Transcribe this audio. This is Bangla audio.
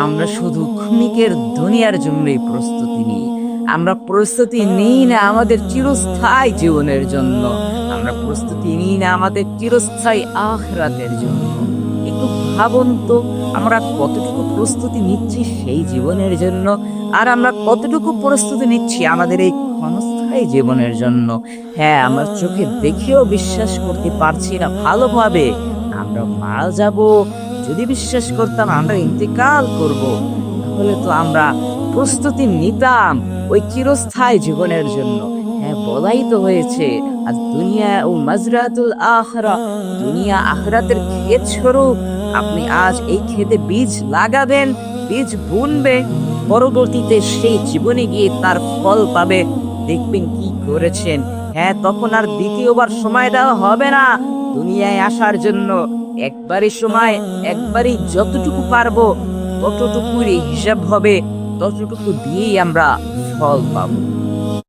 আমরা শুধু ক্ষণিকের দুনিয়ার জন্যই প্রস্তুতি নিই। আমরা প্রস্তুতি নিই না আমাদের চিরস্থায়ী জীবনের জন্য। আমরা প্রস্তুতি নিই না আমাদের চিরস্থায়ী আখিরাতের জন্য। একটু ভাবুন তো, আমরা কতটুকু প্রস্তুতি নিচ্ছি সেই জীবনের জন্য, আর আমরা কতটুকু প্রস্তুতি নিচ্ছি আমাদের এই ক্ষণস্থায়ী জীবনের জন্য। হ্যাঁ, আমরা চোখে দেখেও বিশ্বাস করতে পারছি না ভালোভাবে আমরা মারা যাব। যদি বিশ্বাস করতাম আমরা ইন্তেকাল করব, তাহলে তো আমরা প্রস্তুতি নিতাম ওই চিরস্থায়ী জীবনের জন্য। হ্যাঁ, বলাই তো হয়েছে, আর দুনিয়া ও মাজরাতুল আখরা, দুনিয়া আখরাতের ক্ষেত স্বরূপ। আপনি আজ এই ক্ষেতে বীজ লাগাবেন, বীজ বুনবে, পরবর্তীতে সেই জীবনে গিয়ে তার ফল পাবে। দেখবেন কি করেছেন। হ্যাঁ, তখন আর দ্বিতীয়বার সময় দেওয়া হবে না দুনিয়ায় আসার জন্য। একবারই সময়, একবারই যতটুকু পারবো ততটুকুই হিসাব হবে, ততটুকু দিয়েই আমরা ফল পাবো।